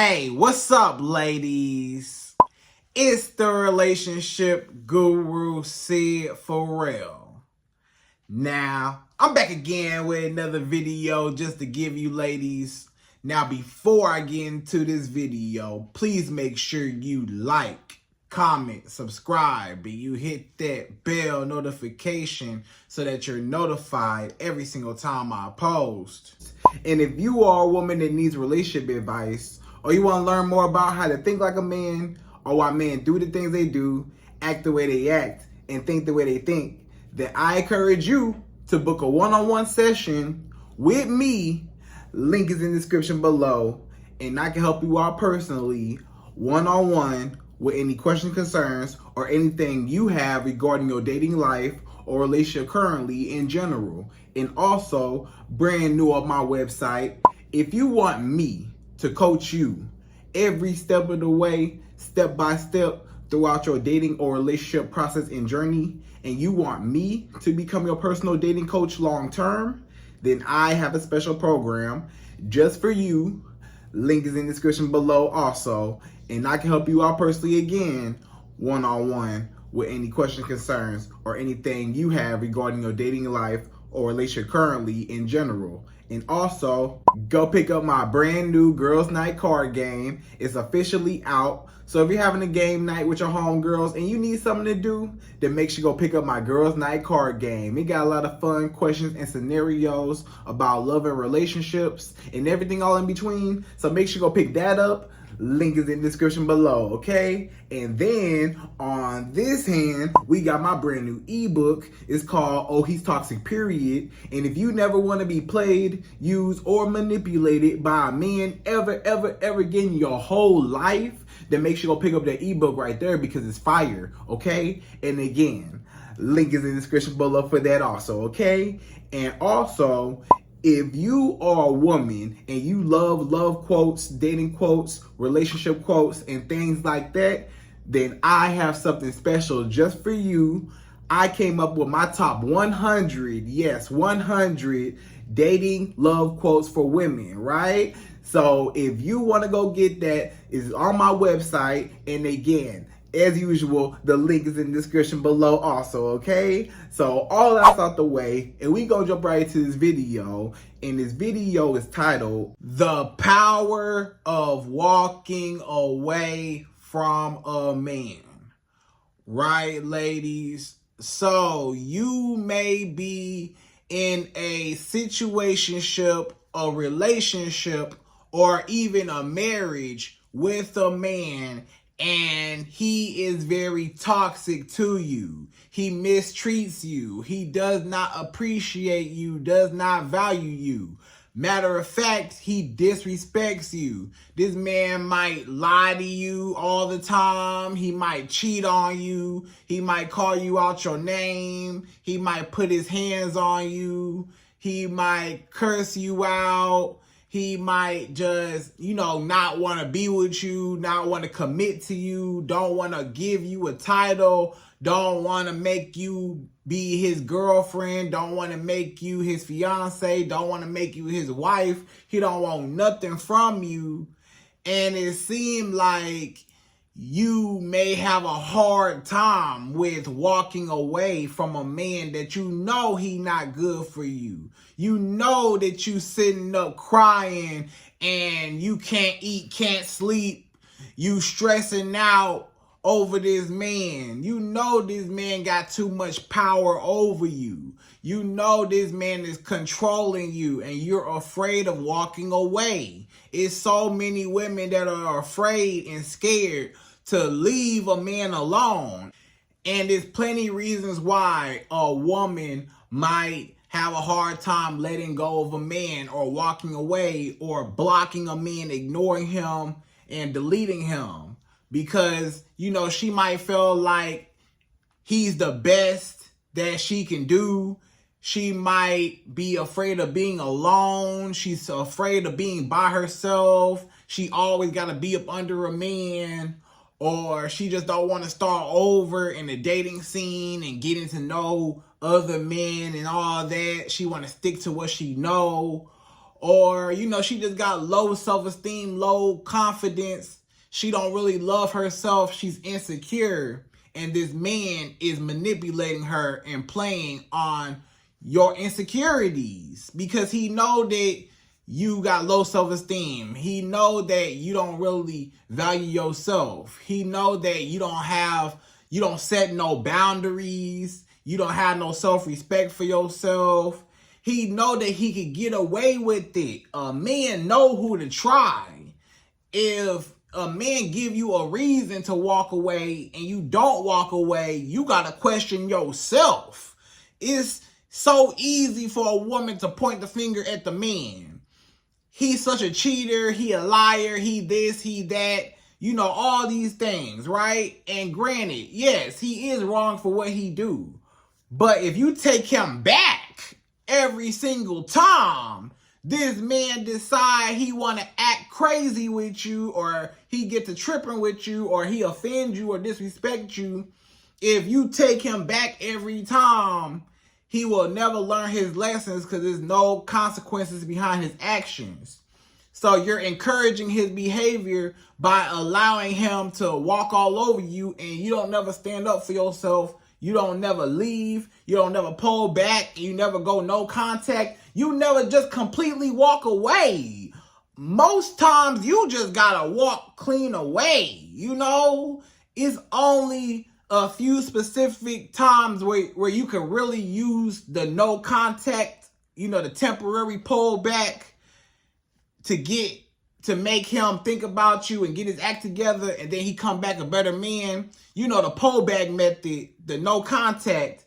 Hey, what's up, ladies? It's the relationship guru, Sydd Ferrell. Now, I'm back again with another video just to give you ladies. Now, before I get into this video, please make sure you like, comment, subscribe, and you hit that bell notification so that you're notified every single time I post. And if you are a woman that needs relationship advice, or you want to learn more about how to think like a man, or why men do the things they do, act the way they act, and think the way they think, then I encourage you to book a one-on-one session with me. Link is in the description below, and I can help you out personally, one-on-one, with any questions, concerns, or anything you have regarding your dating life or relationship currently in general. And also, brand new on my website, if you want me to coach you every step of the way, step by step, throughout your dating or relationship process and journey, and you want me to become your personal dating coach long term, then I have a special program just for you. Link is in the description below also, and I can help you out personally again, one-on-one, with any questions, concerns, or anything you have regarding your dating life or relationship currently in general. And also, go pick up my brand new Girls Night card game. It's officially out. So if you're having a game night with your homegirls and you need something to do, then make sure you go pick up my Girls Night card game. It got a lot of fun questions and scenarios about love and relationships and everything all in between. So make sure you go pick that up. Link is in the description below, okay? And then on this hand, we got my brand new ebook. It's called Oh, He's Toxic, Period. And if you never want to be played, used, or manipulated by a man ever again in your whole life, then make sure you go pick up that ebook right there because it's fire, okay? And again, link is in the description below for that also, okay? And also, if you are a woman and you love quotes, dating quotes, relationship quotes, and things like that, then I have something special just for you. I came up with my top 100, yes, 100 dating love quotes for women, right? So if you want to go get that, it's on my website. And again, as usual, the link is in the description below also, okay? So all that's out the way, and we gonna jump right into this video. And this video is titled, The Power of Walking Away from a Man. Right, ladies? So you may be in a situationship, a relationship, or even a marriage with a man, and he is very toxic to you. He mistreats you. He does not appreciate you, does not value you. Matter of fact, he disrespects you. This man might lie to you all the time. He might cheat on you. He might call you out your name. He might put his hands on you. He might curse you out. He might just, not want to be with you, not want to commit to you, don't want to give you a title, don't want to make you be his girlfriend, don't want to make you his fiance, don't want to make you his wife. He don't want nothing from you. And it seemed like you may have a hard time with walking away from a man that you know he not good for you. You know that you sitting up crying and you can't eat, can't sleep. You stressing out over this man. You know this man got too much power over you. You know this man is controlling you and you're afraid of walking away. It's so many women that are afraid and scared to leave a man alone. And there's plenty reasons why a woman might have a hard time letting go of a man or walking away or blocking a man, ignoring him and deleting him. Because, she might feel like he's the best that she can do. She might be afraid of being alone. She's afraid of being by herself. She always got to be up under a man. Or she just don't want to start over in the dating scene and getting to know other men and all that. She want to stick to what she know. or, you know, she just got low self-esteem, low confidence. She don't really love herself. She's insecure. And this man is manipulating her and playing on your insecurities because he know that you got low self-esteem. He know that you don't really value yourself. He know that you don't set no boundaries. You don't have no self-respect for yourself. He know that he could get away with it. A man know who to try. If a man give you a reason to walk away and you don't walk away, you got to question yourself. It's so easy for a woman to point the finger at the man. He's such a cheater, he a liar, he this, he that, you know, all these things, right? And granted, yes, he is wrong for what he do. But if you take him back every single time, this man decide he want to act crazy with you, or he get to tripping with you, or he offend you or disrespect you, if you take him back every time, he will never learn his lessons because there's no consequences behind his actions. So you're encouraging his behavior by allowing him to walk all over you, and you don't never stand up for yourself. You don't never leave. You don't never pull back. You never go no contact. You never just completely walk away. Most times you just gotta walk clean away. You know, it's only a few specific times where you can really use the no contact, you know, the temporary pull back to make him think about you and get his act together, and then he come back a better man. You know, the pull back method, the no contact,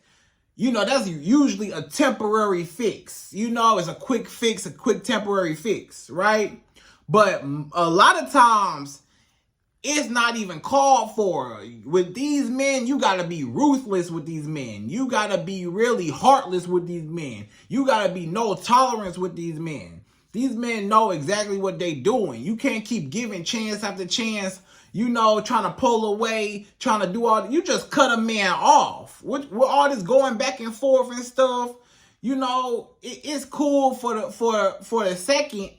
you know, that's usually a temporary fix. You know, it's a quick fix, a quick temporary fix, right? But a lot of times, it's not even called for. With these men, you got to be ruthless with these men. You got to be really heartless with these men. You got to be no tolerance with these men. These men know exactly what they doing. You can't keep giving chance after chance, you know, trying to pull away, trying to do all. You just cut a man off. With all this going back and forth and stuff, you know, it's cool for the second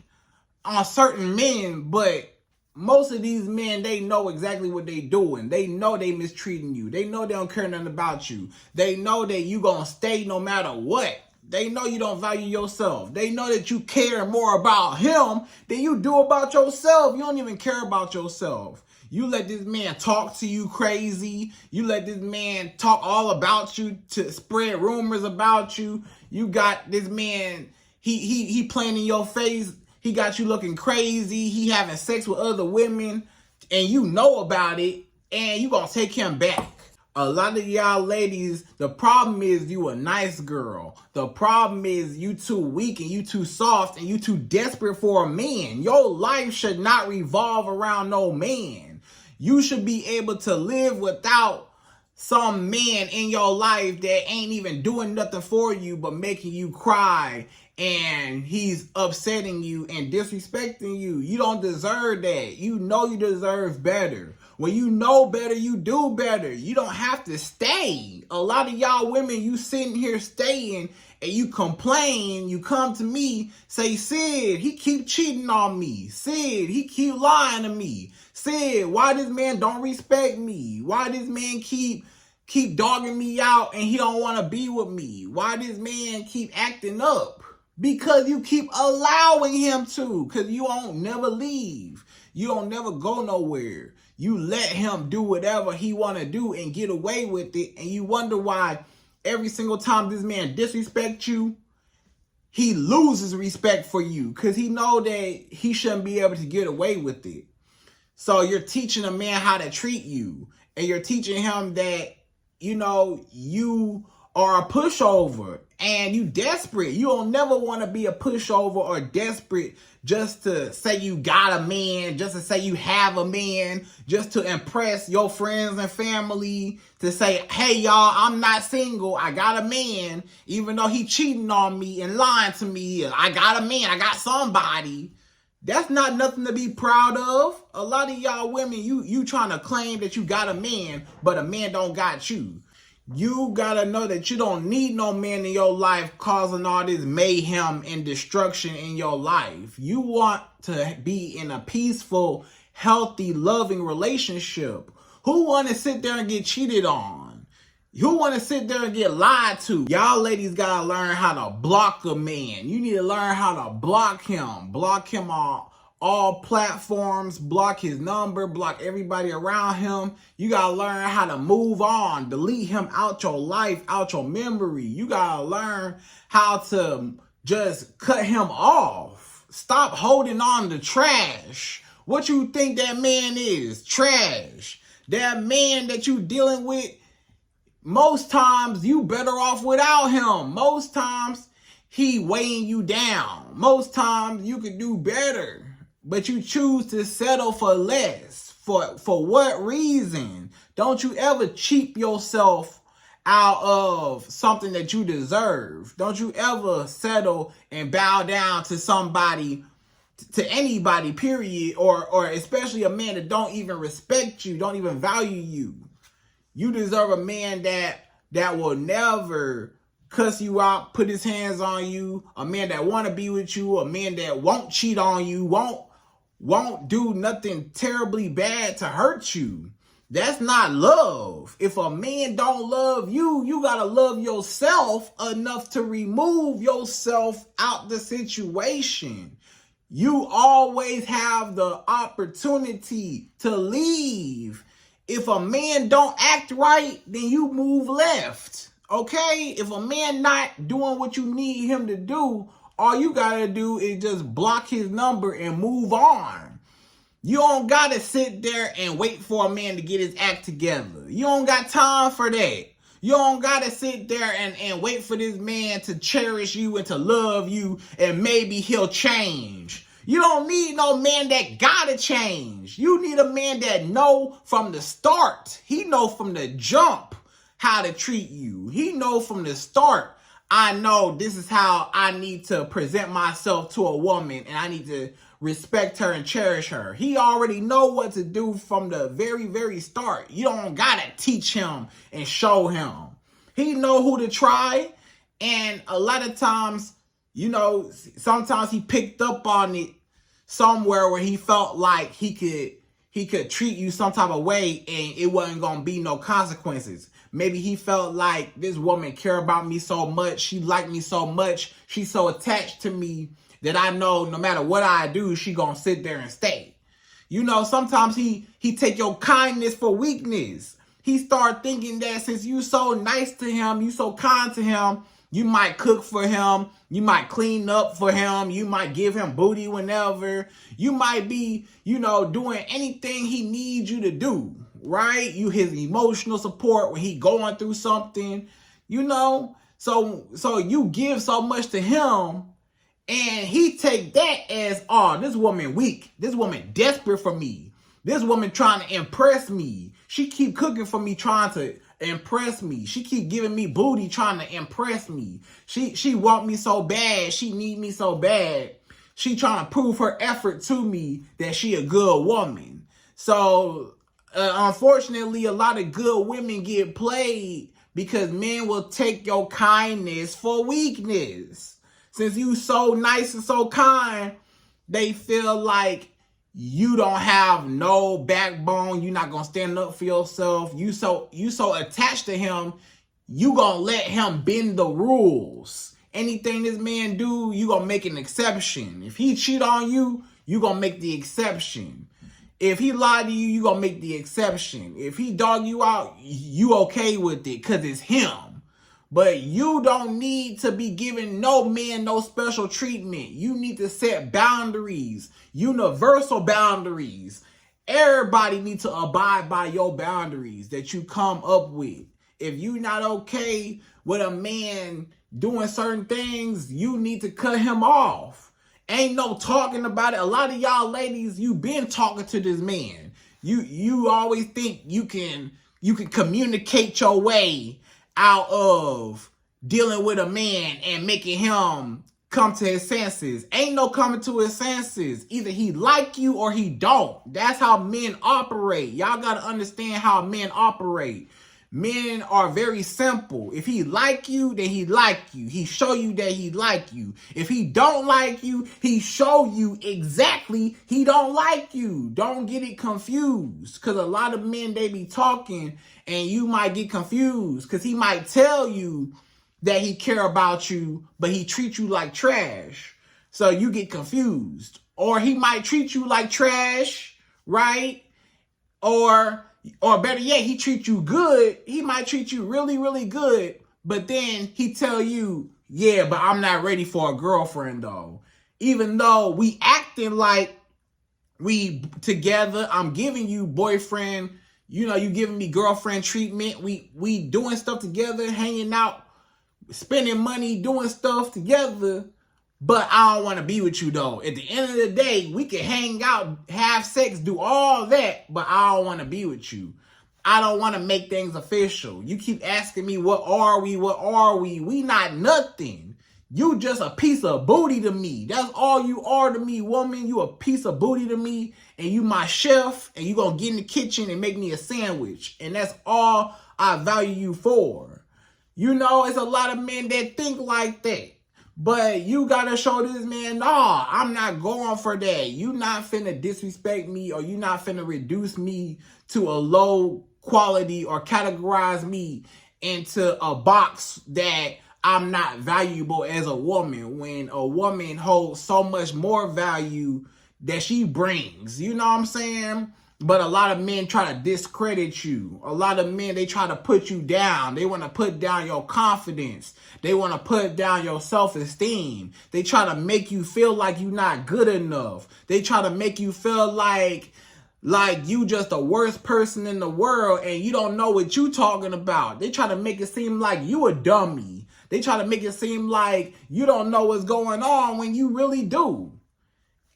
on certain men, but most of these men, they know exactly what they doing. They know they mistreating you. They know they don't care nothing about you. They know that you gonna stay no matter what. They know you don't value yourself. They know that you care more about him than you do about yourself. You don't even care about yourself. You let this man talk to you crazy. You let this man talk all about you to spread rumors about you. You got this man, he playing in your face. He got you looking crazy. He having sex with other women, and you know about it, and you gonna take him back. A lot of y'all ladies, the problem is you a nice girl. The problem is you too weak and you too soft and you too desperate for a man. Your life should not revolve around no man. You should be able to live without some man in your life that ain't even doing nothing for you but making you cry, and he's upsetting you and disrespecting you. You don't deserve that. You know you deserve better. When you know better, you do better. You don't have to stay. A lot of y'all women, you sitting here staying and you complain. You come to me, say, Sydd, he keep cheating on me. Sydd, he keep lying to me. Sydd, why this man don't respect me? Why this man keep dogging me out and he don't want to be with me? Why this man keep acting up? Because you keep allowing him to. Because you won't never leave. You don't never go nowhere. You let him do whatever he want to do and get away with it. And you wonder why every single time this man disrespects you, he loses respect for you. Because he know that he shouldn't be able to get away with it. So you're teaching a man how to treat you. And you're teaching him that, you know, you are a pushover and you desperate. You don't never want to be a pushover or desperate just to say you got a man, just to say you have a man, just to impress your friends and family, to say, hey, y'all, I'm not single. I got a man, even though he cheating on me and lying to me. I got a man. I got somebody. That's not nothing to be proud of. A lot of y'all women, you trying to claim that you got a man, but a man don't got you. You gotta know that you don't need no man in your life causing all this mayhem and destruction in your life. You want to be in a peaceful, healthy, loving relationship. Who want to sit there and get cheated on? Who want to sit there and get lied to? Y'all ladies gotta learn how to block a man. You need to learn how to block him. Block him all platforms, block his number, block everybody around him. You gotta learn how to move on, delete him out your life, out your memory. You gotta learn how to just cut him off. Stop holding on to trash. What you think that man is? Trash. That man that you dealing with, most times you better off without him. Most times he weighing you down. Most times you could do better. But you choose to settle for less. For what reason? Don't you ever cheap yourself out of something that you deserve. Don't you ever settle and bow down to somebody, to anybody, period. Or especially a man that don't even respect you, don't even value you. You deserve a man that will never cuss you out, put his hands on you. A man that want to be with you. A man that won't cheat on you, won't do nothing terribly bad to hurt you. That's not love. If a man don't love you, you gotta love yourself enough to remove yourself out the situation. You always have the opportunity to leave. If a man don't act right, then you move left. Okay? If a man not doing what you need him to do, all you gotta do is just block his number and move on. You don't gotta sit there and wait for a man to get his act together. You don't got time for that. You don't gotta sit there and wait for this man to cherish you and to love you and maybe he'll change. You don't need no man that gotta change. You need a man that know from the start. He know from the jump how to treat you. He know from the start, I know this is how I need to present myself to a woman, and I need to respect her and cherish her. He already know what to do from the very, very start. You don't gotta teach him and show him. He know who to try, and a lot of times, you know, sometimes he picked up on it somewhere where he felt like he could treat you some type of way and it wasn't gonna be no consequences. Maybe he felt like this woman care about me so much, she liked me so much, she's so attached to me that I know no matter what I do, she gonna sit there and stay. You know, sometimes he take your kindness for weakness. He start thinking that since you so nice to him, you so kind to him, you might cook for him, you might clean up for him, you might give him booty whenever, you might be, you know, doing anything he needs you to do. Right? You his emotional support when he going through something, you know? So you give so much to him and he take that as, oh, this woman weak. This woman desperate for me. This woman trying to impress me. She keep cooking for me trying to impress me. She keep giving me booty trying to impress me. She want me so bad. She need me so bad. She trying to prove her effort to me that she a good woman. So unfortunately, a lot of good women get played because men will take your kindness for weakness. Since you so nice and so kind, they feel like you don't have no backbone. You're not gonna stand up for yourself. You so attached to him, you gonna let him bend the rules. Anything this man do, you gonna make an exception. If he cheat on you, you gonna make the exception. If he lied to you, you gonna make the exception. If he dog you out, you okay with it because it's him. But you don't need to be giving no man no special treatment. You need to set boundaries, universal boundaries. Everybody needs to abide by your boundaries that you come up with. If you're not okay with a man doing certain things, you need to cut him off. Ain't no talking about it. A lot of y'all ladies, you been talking to this man. You always think you can communicate your way out of dealing with a man and making him come to his senses. Ain't no coming to his senses. Either he like you or he don't. That's how men operate. Y'all got to understand how men operate. Men are very simple. If he like you, then he like you. He show you that he like you. If he don't like you, he show you exactly he don't like you. Don't get it confused. Because a lot of men, they be talking and you might get confused. Because he might tell you that he care about you, but he treat you like trash. So you get confused. Or he might treat you like trash, right? Or better yet, he treat you good. He might treat you really, really good. But then he tell you, yeah, but I'm not ready for a girlfriend though. Even though we acting like we together, I'm giving you boyfriend, you giving me girlfriend treatment. We doing stuff together, hanging out, spending money, doing stuff together. But I don't want to be with you though. At the end of the day, we can hang out, have sex, do all that, but I don't want to be with you. I don't want to make things official. You keep asking me, what are we? What are we? We not nothing. You just a piece of booty to me. That's all you are to me, woman. You a piece of booty to me, and you my chef, and you gonna get in the kitchen and make me a sandwich. And that's all I value you for. It's a lot of men that think like that. But you gotta show this man, nah, I'm not going for that. You not finna disrespect me, or you not finna reduce me to a low quality or categorize me into a box that I'm not valuable as a woman, when a woman holds so much more value that she brings. You know what I'm saying? But a lot of men try to discredit you. A lot of men, they try to put you down. They want to put down your confidence. They want to put down your self-esteem. They try to make you feel like you're not good enough. They try to make you feel like you just the worst person in the world and you don't know what you talking about. They try to make it seem like you a dummy. They try to make it seem like you don't know what's going on when you really do.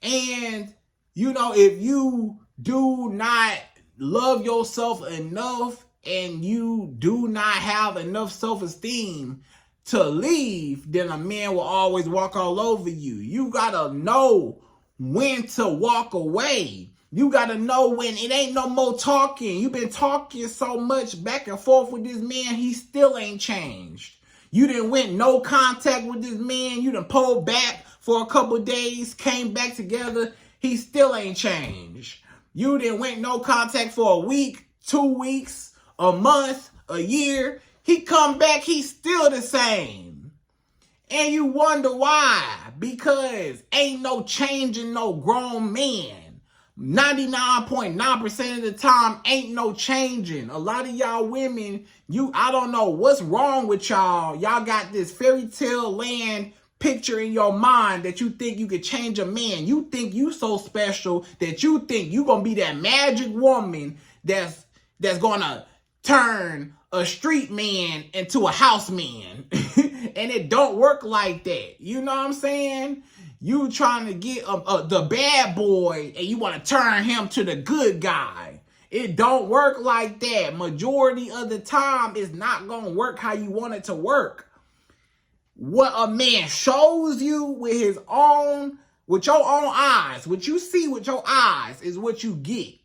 And, if you do not love yourself enough and you do not have enough self-esteem to leave, then a man will always walk all over you. You gotta know when to walk away. You gotta know when it ain't no more talking. You've been talking so much back and forth with this man, he still ain't changed. You didn't went no contact with this man. You done pulled back for a couple days, came back together. He still ain't changed. You didn't went no contact for a week, 2 weeks, a month, a year. He come back, he's still the same. And you wonder why. Because ain't no changing no grown man. 99.9% of the time, ain't no changing. A lot of y'all women, I don't know what's wrong with y'all. Y'all got this fairy tale land picture in your mind that you think you could change a man. You think you so special that you think you gonna be that magic woman that's gonna turn a street man into a house man. And it don't work like that. You know what I'm saying? You trying to get the bad boy and you want to turn him to the good guy. It don't work like that. Majority of the time, it's not gonna work how you want it to work. What a man shows you with your own eyes, what you see with your eyes is what you get.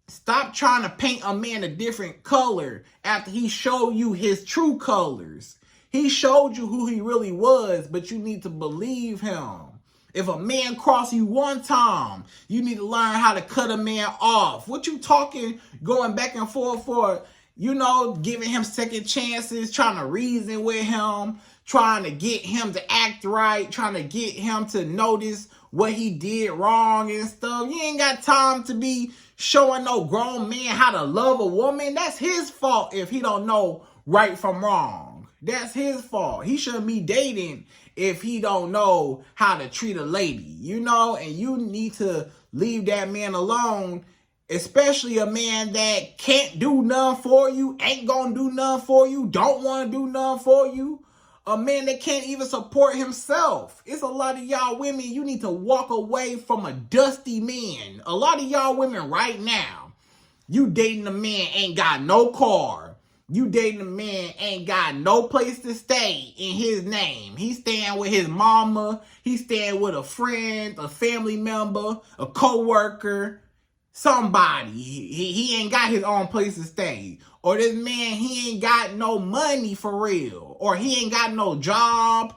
Stop trying to paint a man a different color after he showed you his true colors. He showed you who he really was, but you need to believe him. If a man cross you one time, you need to learn how to cut a man off. What you talking, going back and forth for, giving him second chances, trying to reason with him, trying to get him to act right, trying to get him to notice what he did wrong and stuff. You ain't got time to be showing no grown man how to love a woman. That's his fault if he don't know right from wrong. That's his fault. He shouldn't be dating if he don't know how to treat a lady, and you need to leave that man alone, especially a man that can't do nothing for you, ain't gonna do nothing for you, don't want to do nothing for you. A man that can't even support himself. It's a lot of y'all women, you need to walk away from a dusty man. A lot of y'all women right now, you dating a man ain't got no car. You dating a man ain't got no place to stay in his name. He's staying with his mama. He's staying with a friend, a family member, a co-worker. somebody. He ain't got his own place to stay. Or this man, he ain't got no money for real. Or he ain't got no job.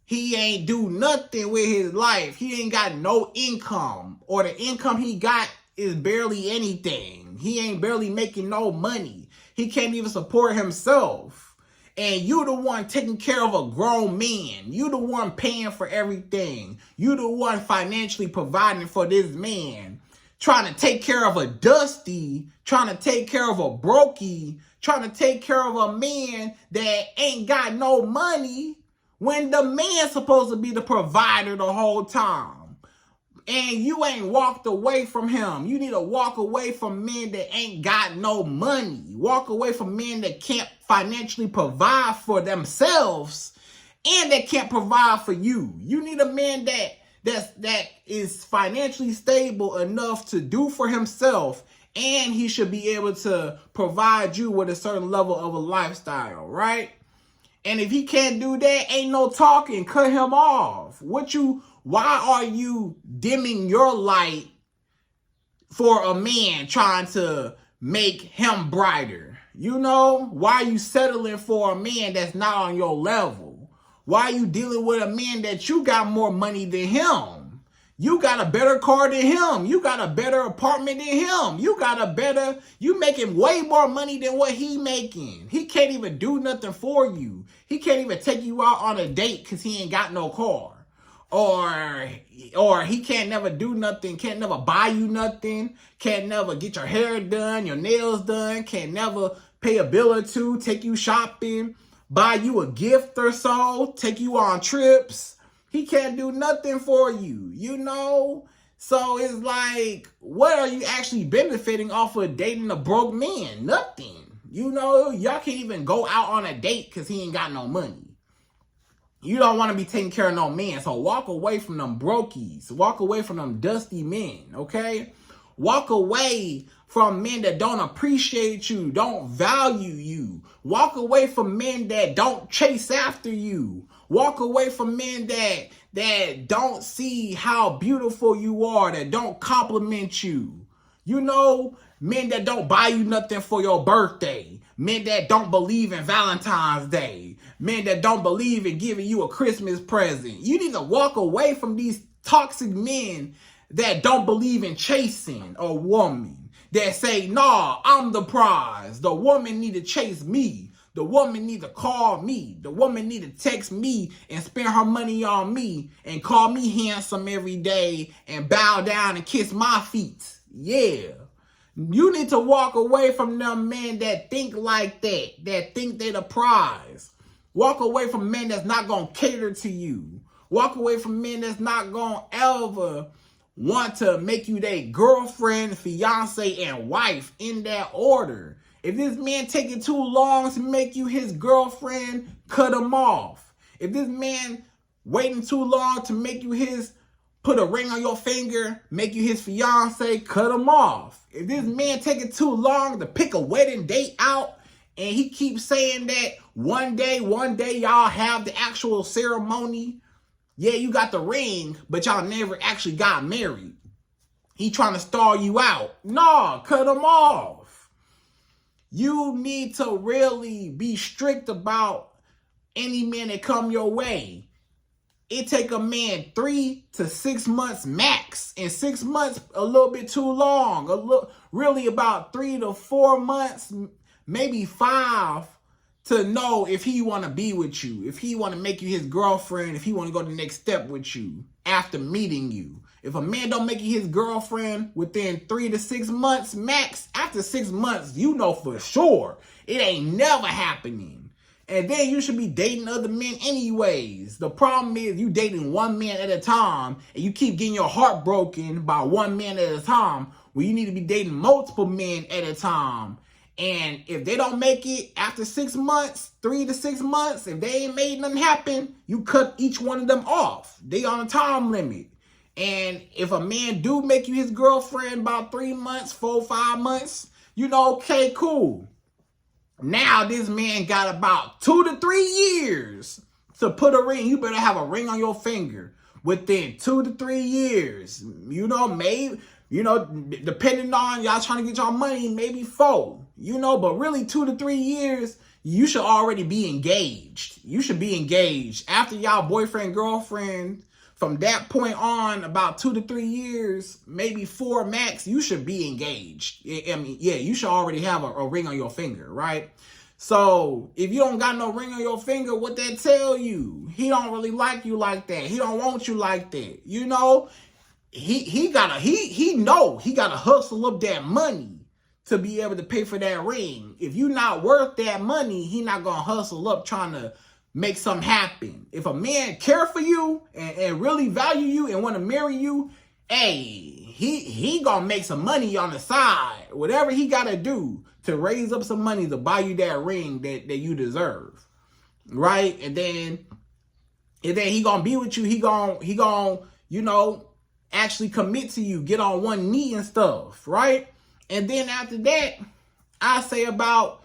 He ain't do nothing with his life. He ain't got no income. Or the income he got is barely anything. He ain't barely making no money. He can't even support himself. And you the one taking care of a grown man. You the one paying for everything. You the one financially providing for this man. Trying to take care of a dusty, trying to take care of a brokey, trying to take care of a man that ain't got no money when the man's supposed to be the provider the whole time. And you ain't walked away from him. You need to walk away from men that ain't got no money. Walk away from men that can't financially provide for themselves and that can't provide for you. You need a man that is financially stable enough to do for himself, and he should be able to provide you with a certain level of a lifestyle, right? And if he can't do that, ain't no talking. Cut him off. Why are you dimming your light for a man trying to make him brighter? You know, why are you settling for a man that's not on your level? Why are you dealing with a man that you got more money than him? You got a better car than him. You got a better apartment than him. You making way more money than what he making. He can't even do nothing for you. He can't even take you out on a date because he ain't got no car. Or he can't never do nothing, can't never buy you nothing, can't never get your hair done, your nails done, can't never pay a bill or two, take you shopping, buy you a gift or so, take you on trips. He can't do nothing for you, you know? So it's like, what are you actually benefiting off of dating a broke man? Nothing. You know, y'all can't even go out on a date because he ain't got no money. You don't want to be taking care of no man, so walk away from them brokies. Walk away from them dusty men, okay? Walk away from men that don't appreciate you, don't value you. Walk away from men that don't chase after you. Walk away from men that don't see how beautiful you are, that don't compliment you. You know, men that don't buy you nothing for your birthday. Men that don't believe in Valentine's Day. Men that don't believe in giving you a Christmas present. You need to walk away from these toxic men that don't believe in chasing a woman. That say, nah, I'm the prize. The woman need to chase me. The woman need to call me. The woman need to text me and spend her money on me and call me handsome every day and bow down and kiss my feet. Yeah. You need to walk away from them men that think like that think they're the prize. Walk away from men that's not going to cater to you. Walk away from men that's not going to ever want to make you their girlfriend, fiance, and wife in that order. If this man taking too long to make you his girlfriend, cut him off. If this man waiting too long to make you his, put a ring on your finger, make you his fiance, cut him off. If this man taking too long to pick a wedding date out, and he keeps saying that one day y'all have the actual ceremony. Yeah, you got the ring, but y'all never actually got married. He trying to stall you out. No, cut him off. You need to really be strict about any man that come your way. It take a man 3 to 6 months max. And 6 months, a little bit too long. Really about 3 to 4 months, maybe 5, to know if he want to be with you, if he want to make you his girlfriend, if he want to go the next step with you after meeting you. If a man don't make you his girlfriend within 3 to 6 months max, after 6 months, you know for sure it ain't never happening. And then you should be dating other men anyways. The problem is you dating one man at a time and you keep getting your heart broken by one man at a time, when you need to be dating multiple men at a time. And if they don't make it after 6 months, 3 to 6 months, if they ain't made nothing happen, you cut each one of them off. They on a time limit. And if a man do make you his girlfriend about 3 months, 4, 5 months, you know, okay, cool. Now this man got about 2 to 3 years to put a ring. You better have a ring on your finger within 2 to 3 years. You know, You know, depending on y'all trying to get y'all money, maybe 4. You know, but really 2 to 3 years, you should already be engaged. You should be engaged. After y'all boyfriend, girlfriend, from that point on, about 2 to 3 years, maybe 4 max, you should be engaged. I mean, yeah, you should already have a ring on your finger, right? So if you don't got no ring on your finger, what that tell you? He don't really like you like that. He don't want you like that. You know, he gotta hustle up that money to be able to pay for that ring. If you not worth that money, he not gonna hustle up trying to make something happen. If a man care for you and really value you and want to marry you, hey, he gonna make some money on the side. Whatever he gotta do to raise up some money to buy you that ring that you deserve. Right? And then he gonna be with you. He gonna, you know, actually commit to you, get on one knee and stuff, right? And then after that, I say about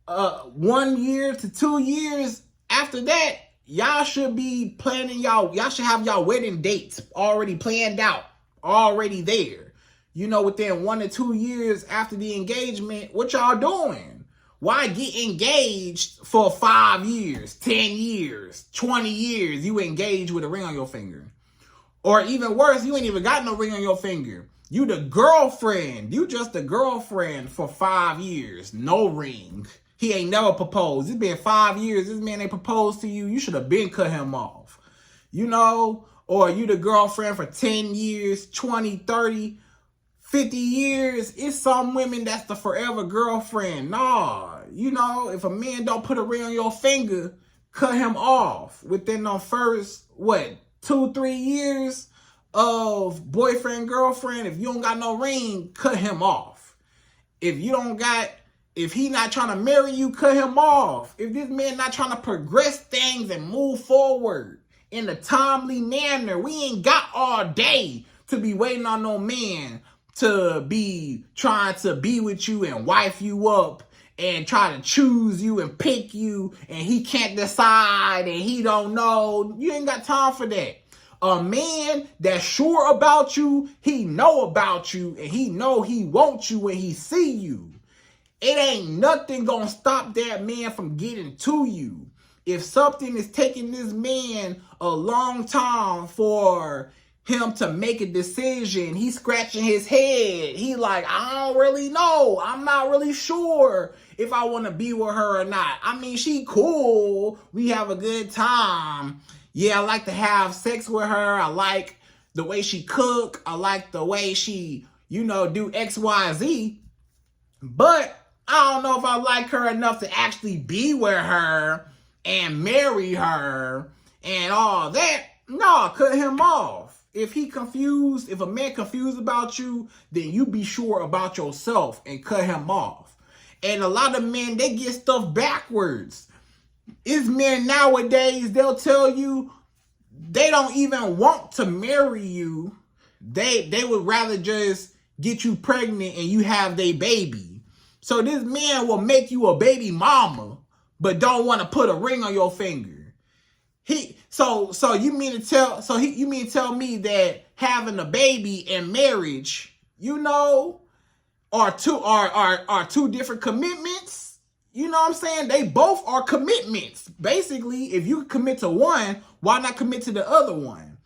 1 year to 2 years after that, y'all should be planning y'all should have y'all wedding dates already planned out, already there. You know, within 1 to 2 years after the engagement, what y'all doing? Why get engaged for 5 years, 10 years, 20 years? You engaged with a ring on your finger. Or even worse, you ain't even got no ring on your finger. You the girlfriend. You just the girlfriend for 5 years. No ring. He ain't never proposed. It's been 5 years. This man ain't proposed to you. You should have been cut him off. You know? Or you the girlfriend for 10 years, 20, 30, 50 years. It's some women that's the forever girlfriend. Nah. You know, if a man don't put a ring on your finger, cut him off. Within the first, 2-3 years of boyfriend, girlfriend, if you don't got no ring, cut him off. If he not trying to marry you, cut him off. If this man not trying to progress things and move forward in a timely manner, we ain't got all day to be waiting on no man to be trying to be with you and wife you up and try to choose you and pick you, and he can't decide and he don't know. You ain't got time for that. A man that's sure about you, he know about you, and he know he wants you when he see you. It ain't nothing gonna stop that man from getting to you. If something is taking this man a long time for him to make a decision, he's scratching his head. He like, I don't really know. I'm not really sure if I want to be with her or not. I mean, she cool. We have a good time. Yeah, I like to have sex with her. I like the way she cook. I like the way she, do X, Y, Z. But I don't know if I like her enough to actually be with her and marry her and all that. No, cut him off. If a man confused about you, then you be sure about yourself and cut him off. And a lot of men, they get stuff backwards. It's men nowadays, they'll tell you they don't even want to marry you. They would rather just get you pregnant and you have their baby. So this man will make you a baby mama, but don't want to put a ring on your finger. You mean to tell me that having a baby and marriage, are two different commitments? You know what I'm saying? They both are commitments. Basically, if you commit to one, why not commit to the other one?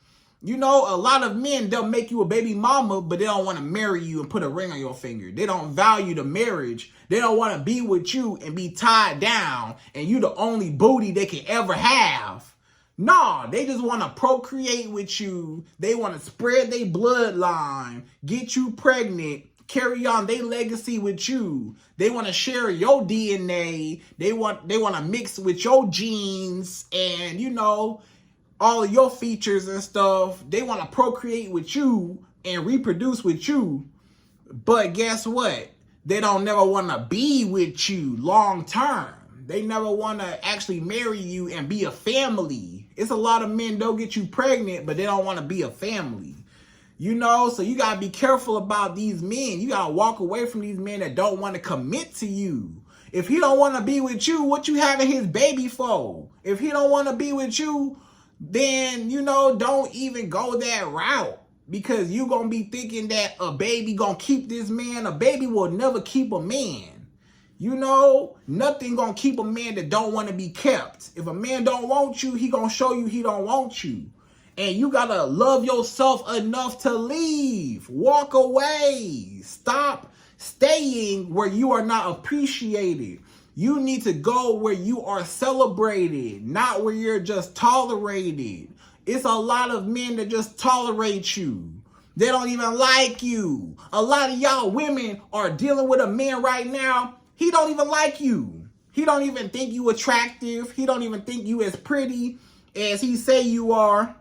A lot of men, they'll make you a baby mama, but they don't want to marry you and put a ring on your finger. They don't value the marriage. They don't want to be with you and be tied down and you the only booty they can ever have. Nah, they just want to procreate with you. They want to spread their bloodline, get you pregnant, carry on their legacy with you. They want to share your DNA. They want to mix with your genes and, all of your features and stuff. They want to procreate with you and reproduce with you. But guess what? They don't never want to be with you long term. They never want to actually marry you and be a family. It's a lot of men, they'll get you pregnant, but they don't want to be a family. So you got to be careful about these men. You got to walk away from these men that don't want to commit to you. If he don't want to be with you, what you having his baby for? If he don't want to be with you, then, don't even go that route. because you gonna be thinking that a baby gonna keep this man. A baby will never keep a man. You know, nothing gonna keep a man that don't want to be kept. If a man don't want you, he gonna show you he don't want you. And you gotta love yourself enough to leave. Walk away. Stop staying where you are not appreciated. You need to go where you are celebrated, not where you're just tolerated. It's a lot of men that just tolerate you. They don't even like you. A lot of y'all women are dealing with a man right now. He don't even like you. He don't even think you attractive. He don't even think you as pretty as he say you are.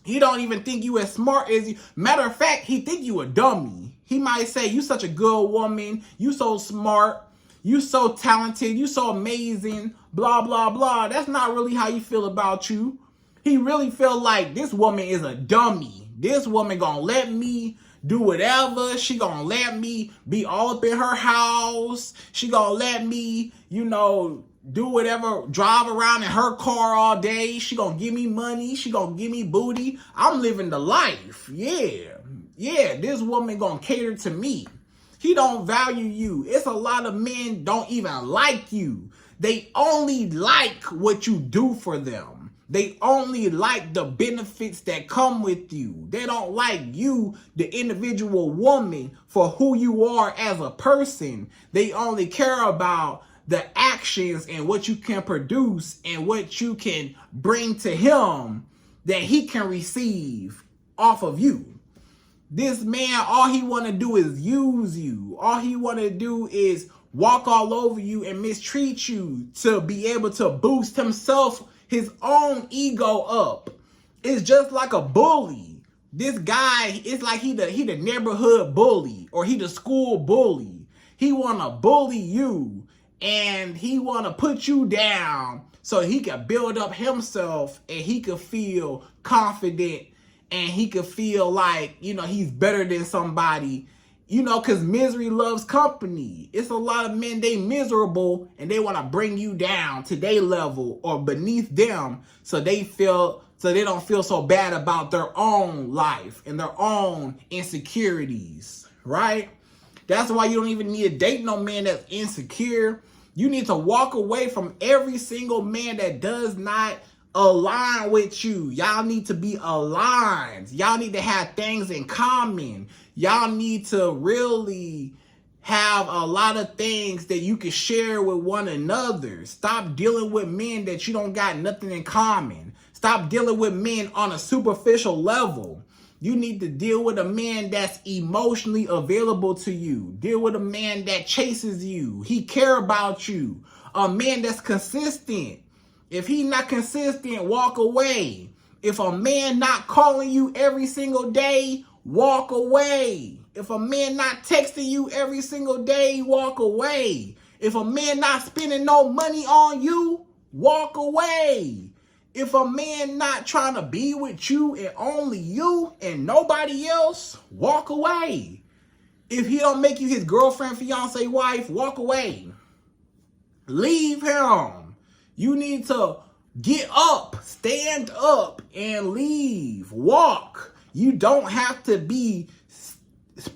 He don't even think you as smart as you. Matter of fact, he think you a dummy. He might say, you such a good woman. You so smart. You so talented. You so amazing. Blah, blah, blah. That's not really how you feel about you. He really feel like this woman is a dummy. This woman gonna let me do whatever. She gonna let me be all up in her house. She gonna let me, do whatever, drive around in her car all day. She gonna give me money. She gonna give me booty. I'm living the life. Yeah, this woman gonna cater to me. He don't value you. It's a lot of men don't even like you. They only like what you do for them. They only like the benefits that come with you. They don't like you, the individual woman, for who you are as a person. They only care about the actions and what you can produce and what you can bring to him that he can receive off of you. This man, all he want to do is use you. All he want to do is walk all over you and mistreat you to be able to boost himself, his own ego up. It's just like a bully. This guy, it's like he the neighborhood bully, or he the school bully. He want to bully you, and he want to put you down so he can build up himself, and he can feel confident, and he can feel like, he's better than somebody. Because misery loves company. It's a lot of men, they miserable, and they want to bring you down to their level or beneath them so they don't feel so bad about their own life and their own insecurities, right? That's why you don't even need to date no man that's insecure. You need to walk away from every single man that does not align with you. Y'all need to be aligned. Y'all need to have things in common. Y'all need to really have a lot of things that you can share with one another. Stop dealing with men that you don't got nothing in common. Stop dealing with men on a superficial level. You need to deal with a man that's emotionally available to you. Deal with a man that chases you. He care about you. A man that's consistent. If he not consistent, walk away. If a man not calling you every single day, walk away. If a man not texting you every single day, walk away. If a man not spending no money on you, walk away. If a man not trying to be with you and only you and nobody else, walk away. If he don't make you his girlfriend, fiance, wife, walk away. Leave him. You need to get up, stand up, and leave. Walk. You don't have to be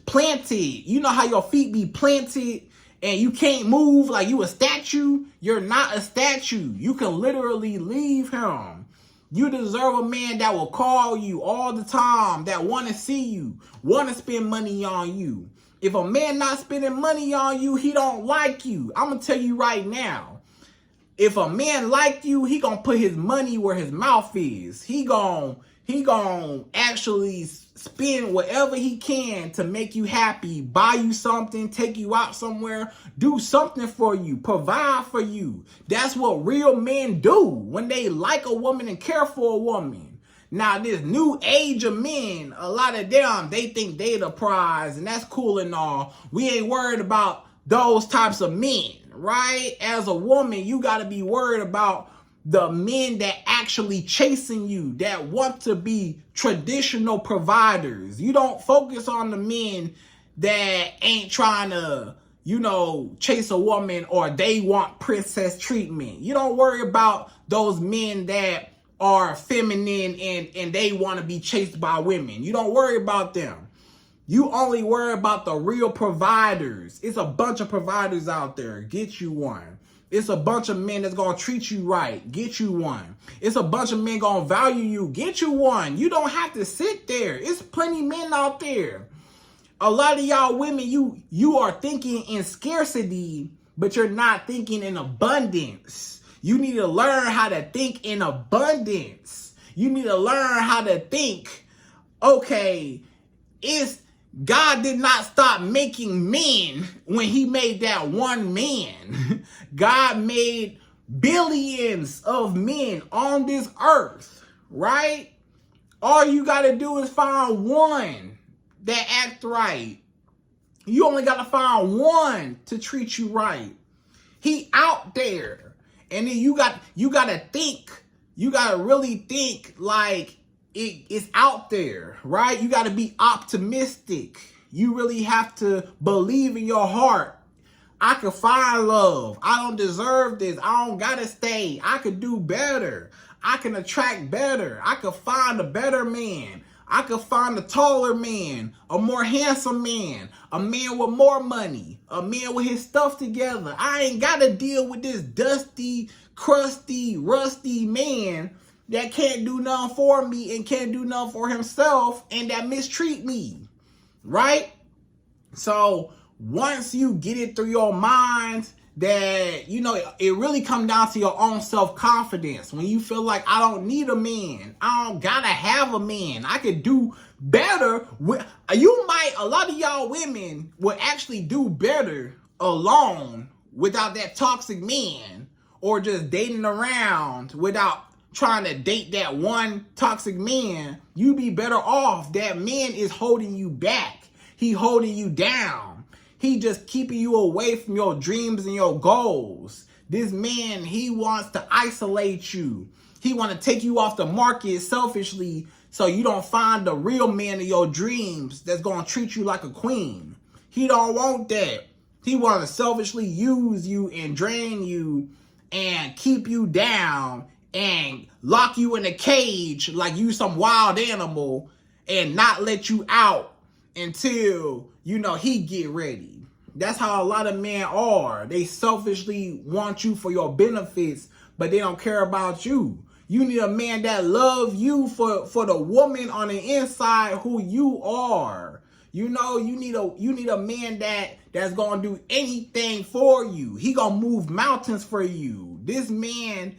planted. You know how your feet be planted and you can't move like you a statue? You're not a statue. You can literally leave him. You deserve a man that will call you all the time, that want to see you, want to spend money on you. If a man not spending money on you, he don't like you. I'm going to tell you right now. If a man like you, he gonna put his money where his mouth is. He gonna actually spend whatever he can to make you happy, buy you something, take you out somewhere, do something for you, provide for you. That's what real men do when they like a woman and care for a woman. Now, this new age of men, a lot of them, they think they the prize, and that's cool and all. We ain't worried about those types of men. Right? As a woman, you got to be worried about the men that actually chasing you, that want to be traditional providers. You don't focus on the men that ain't trying to, chase a woman or they want princess treatment. You don't worry about those men that are feminine and they want to be chased by women. You don't worry about them. You only worry about the real providers. It's a bunch of providers out there. Get you one. It's a bunch of men that's going to treat you right. Get you one. It's a bunch of men going to value you. Get you one. You don't have to sit there. It's plenty men out there. A lot of y'all women, you are thinking in scarcity, but you're not thinking in abundance. You need to learn how to think in abundance. You need to learn how to think, okay, God did not stop making men when he made that one man. God made billions of men on this earth, right? All you got to do is find one that act right. You only got to find one to treat you right. He out there. And then you got to think. You got to really think like it's out there, right? You got to be optimistic. You really have to believe in your heart. I could find love. I don't deserve this. I don't got to stay. I could do better. I can attract better. I could find a better man. I could find a taller man, a more handsome man, a man with more money, a man with his stuff together. I ain't got to deal with this dusty, crusty, rusty man that can't do nothing for me and can't do nothing for himself and that mistreat me, right? So once you get it through your mind that, it really comes down to your own self-confidence. When you feel like I don't need a man, I don't gotta have a man, I could do better. A lot of y'all women would actually do better alone without that toxic man, or just dating around without trying to date that one toxic man. You be better off. That man is holding you back. He holding you down. He just keeping you away from your dreams and your goals. This man, he wants to isolate you. He want to take you off the market selfishly so you don't find the real man of your dreams that's going to treat you like a queen. He don't want that. He want to selfishly use you and drain you and keep you down and lock you in a cage like you some wild animal and not let you out until, he get ready. That's how a lot of men are. They selfishly want you for your benefits, but they don't care about you. You need a man that love you for the woman on the inside who you are. You need a man that's gonna do anything for you. He gonna move mountains for you. This man,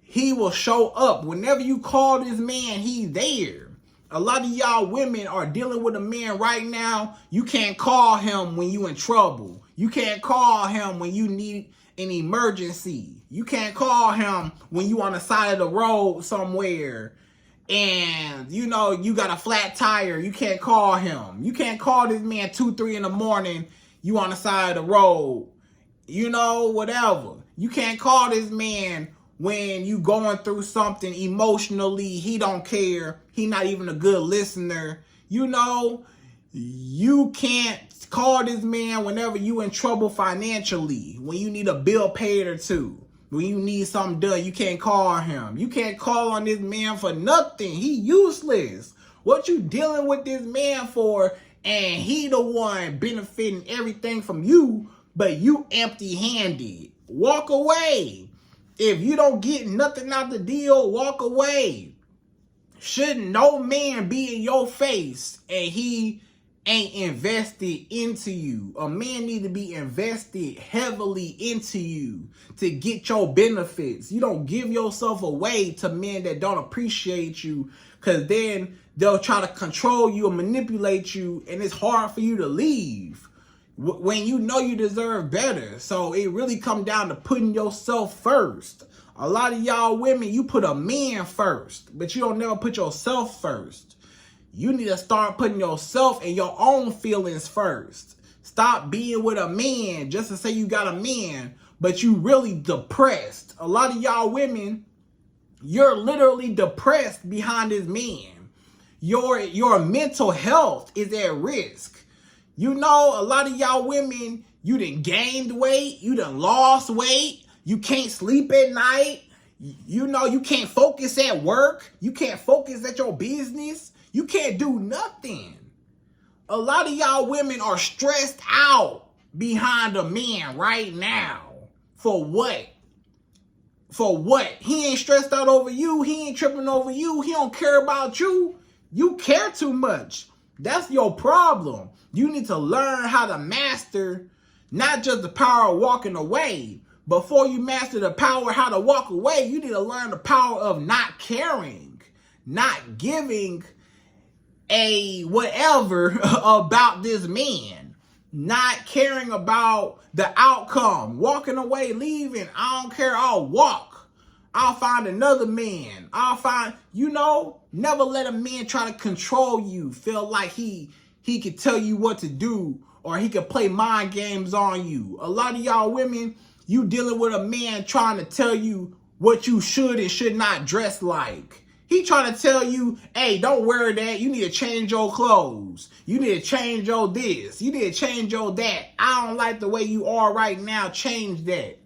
he will show up. Whenever you call this man, he's there. A lot of y'all women are dealing with a man right now. You can't call him when you in trouble. You can't call him when you need an emergency. You can't call him when you on the side of the road somewhere and you got a flat tire. You can't call him. You can't call this man 2-3 in the morning. You on the side of the road. Whatever. You can't call this man when you going through something emotionally. He don't care. He not even a good listener. You can't call this man whenever you in trouble financially. When you need a bill paid or two. When you need something done, you can't call him. You can't call on this man for nothing. He useless. What you dealing with this man for? And he the one benefiting everything from you, but you empty-handed. Walk away. If you don't get nothing out the deal, walk away. Shouldn't no man be in your face and he ain't invested into you. A man need to be invested heavily into you to get your benefits. You don't give yourself away to men that don't appreciate you, because then they'll try to control you and manipulate you, and it's hard for you to leave when you know you deserve better. So it really comes down to putting yourself first. A lot of y'all women, you put a man first, but you don't never put yourself first. You need to start putting yourself and your own feelings first. Stop being with a man just to say you got a man, but you really depressed. A lot of y'all women, you're literally depressed behind this man. Your mental health is at risk. A lot of y'all women, you done gained weight, you done lost weight, you can't sleep at night, You know, you can't focus at work. You can't focus at your business. You can't do nothing. A lot of y'all women are stressed out behind a man right now. For what? For what? He ain't stressed out over you. He ain't tripping over you. He don't care about you. You care too much. That's your problem. You need to learn how to master not just the power of walking away. Before you master the power how to walk away, you need to learn the power of not caring, not giving a whatever about this man, not caring about the outcome, walking away, leaving. I don't care. I'll walk. I'll find another man. Never let a man try to control you, feel like he could tell you what to do or he could play mind games on you. A lot of y'all women, you dealing with a man trying to tell you what you should and should not dress like. He trying to tell you, hey, don't wear that. You need to change your clothes. You need to change your this. You need to change your that. I don't like the way you are right now. Change that.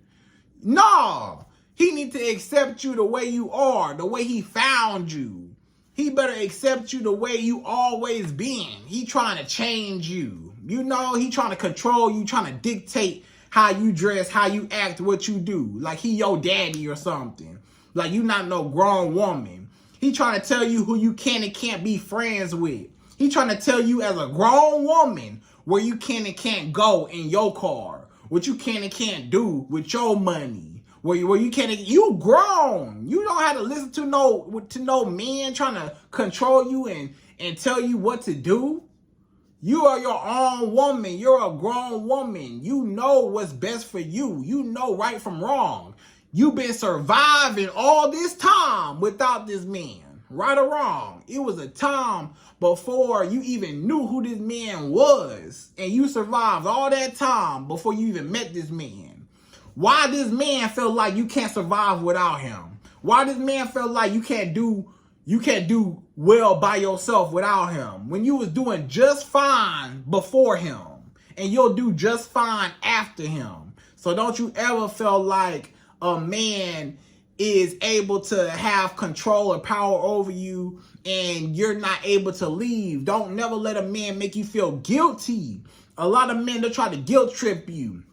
No. He need to accept you the way you are, the way he found you. He better accept you the way you always been. He trying to change you. You know, he trying to control you, trying to dictate how you dress, how you act, what you do. Like he your daddy or something. Like you not no grown woman. He trying to tell you who you can and can't be friends with. He trying to tell you as a grown woman where you can and can't go in your car. What you can and can't do with your money. Where you can't, you grown. You don't have to listen to no man trying to control you and tell you what to do. You are your own woman. You're a grown woman. You know what's best for you. You know right from wrong. You've been surviving all this time without this man. Right or wrong. It was a time before you even knew who this man was. And you survived all that time before you even met this man. Why this man feel like you can't survive without him? Why this man feel like you can't do well by yourself without him when you was doing just fine before him and you'll do just fine after him? So don't you ever feel like a man is able to have control or power over you and you're not able to leave. Don't never let a man make you feel guilty. A lot of men, they try to guilt trip you.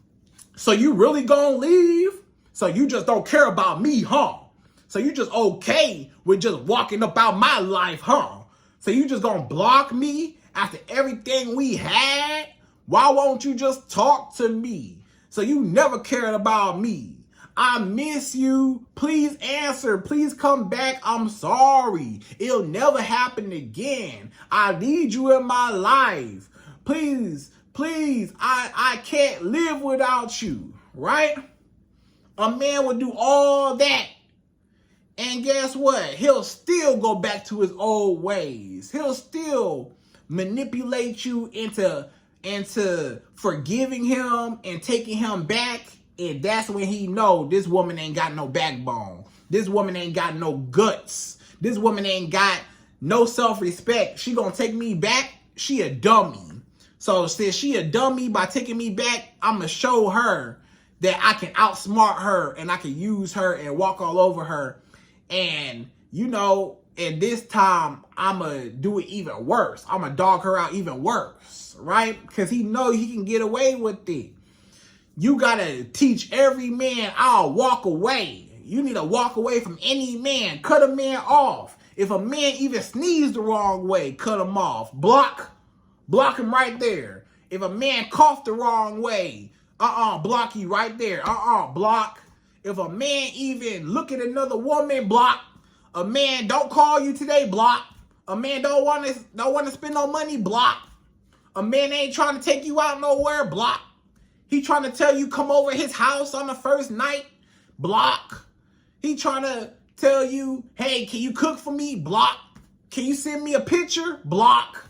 So you really gonna leave? So you just don't care about me, huh? So you just okay with just walking about my life, huh? So you just gonna block me after everything we had? Why won't you just talk to me? So you never cared about me. I miss you. Please answer. Please come back. I'm sorry. It'll never happen again. I need you in my life. Please, please. I can't live without you, right? A man would do all that. And guess what? He'll still go back to his old ways. He'll still manipulate you into forgiving him and taking him back. And that's when he know this woman ain't got no backbone. This woman ain't got no guts. This woman ain't got no self-respect. She gonna take me back? She a dummy. So since she a dummy, by taking me back, I'm gonna show her that I can outsmart her and I can use her and walk all over her. And, you know, and this time, I'm going to do it even worse. I'm going to dog her out even worse, right? Because he know he can get away with it. You got to teach every man, I'll walk away. You need to walk away from any man. Cut a man off. If a man even sneezed the wrong way, cut him off. Block him right there. If a man coughed the wrong way, block you right there. Block. If a man even look at another woman, block. A man don't call you today, block. A man don't want to spend no money, block. A man ain't trying to take you out nowhere, block. He trying to tell you come over his house on the first night, block. He trying to tell you, hey, can you cook for me, block. Can you send me a picture, block.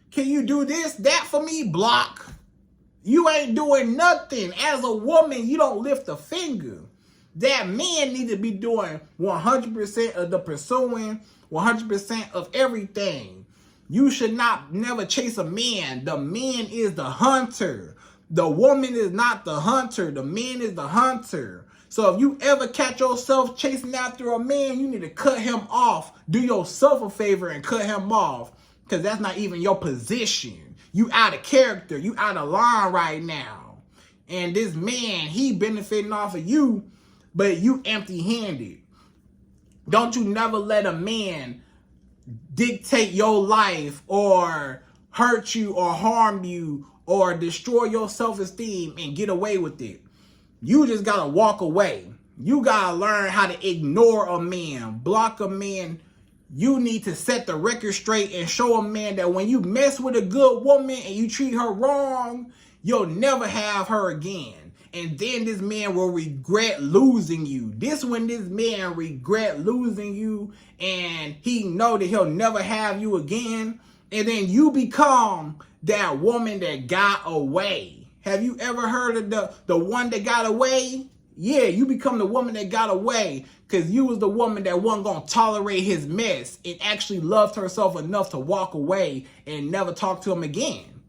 Can you do this, that for me, block. You ain't doing nothing. As a woman, you don't lift a finger. That man need to be doing 100% of the pursuing, 100% of everything. You should not never chase a man. The man is the hunter. The woman is not the hunter. The man is the hunter. So if you ever catch yourself chasing after a man, you need to cut him off. Do yourself a favor and cut him off, because that's not even your position. You out of character. You out of line right now. And this man, he benefiting off of you, but you empty-handed. Don't you never let a man dictate your life or hurt you or harm you or destroy your self-esteem and get away with it. You just gotta walk away. You gotta learn how to ignore a man, block a man. You need to set the record straight and show a man that when you mess with a good woman and you treat her wrong, you'll never have her again. And then this man will regret losing you. This when this man regret losing you and he know that he'll never have you again. And then you become that woman that got away. Have you ever heard of the one that got away? Yeah, you become the woman that got away because you was the woman that wasn't going to tolerate his mess and actually loved herself enough to walk away and never talk to him again.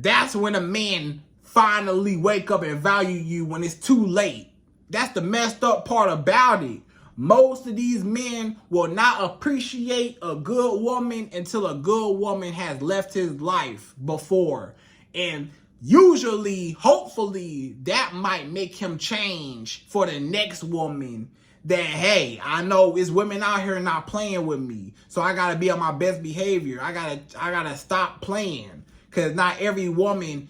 That's when a man finally wake up and value you when it's too late. That's the messed up part about it. Most of these men will not appreciate a good woman until a good woman has left his life before. And usually, hopefully, that might make him change for the next woman that, hey, I know it's women out here not playing with me. So I got to be on my best behavior. I gotta stop playing, because not every woman,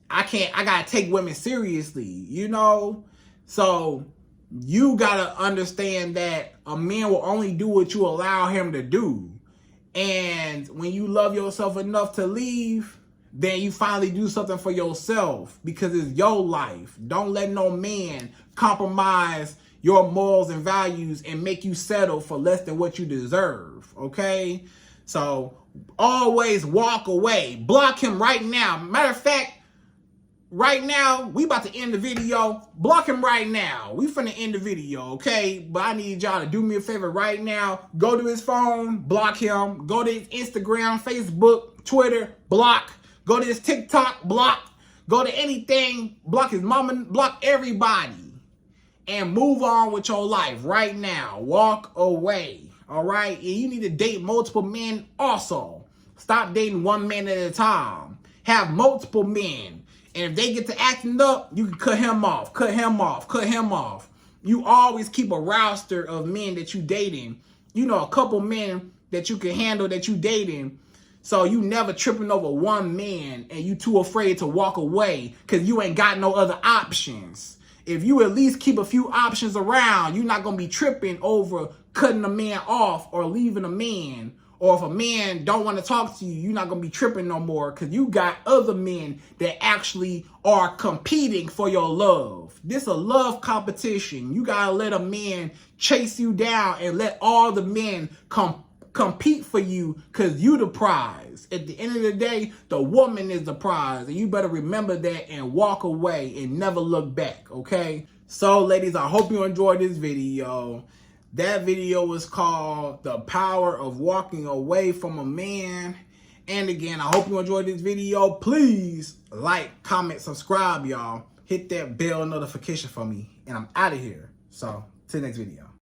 I got to take women seriously, you know? So you got to understand that a man will only do what you allow him to do. And when you love yourself enough to leave, then you finally do something for yourself, because it's your life. Don't let no man compromise your morals and values and make you settle for less than what you deserve, okay? So always walk away. Block him right now. Matter of fact, right now, we about to end the video. Block him right now. We finna end the video, okay? But I need y'all to do me a favor right now. Go to his phone, block him. Go to his Instagram, Facebook, Twitter, block. Go to his TikTok, block. Go to anything, block his mama, block everybody. And move on with your life right now. Walk away, all right? And you need to date multiple men also. Stop dating one man at a time. Have multiple men. And if they get to acting up, you can cut him off, cut him off, cut him off. You always keep a roster of men that you dating. You know, a couple men that you can handle that you dating. So you never tripping over one man and you too afraid to walk away because you ain't got no other options. If you at least keep a few options around, you're not going to be tripping over cutting a man off or leaving a man. Or if a man don't want to talk to you, you're not going to be tripping no more because you got other men that actually are competing for your love. This a love competition. You got to let a man chase you down and let all the men compete for you because you the prize. At the end of the day, the woman is the prize. And you better remember that and walk away and never look back, okay? So, ladies, I hope you enjoyed this video. That video was called The Power of Walking Away from a Man. And again, I hope you enjoyed this video. Please like, comment, subscribe, y'all. Hit that bell notification for me. And I'm out of here. So, till the next video.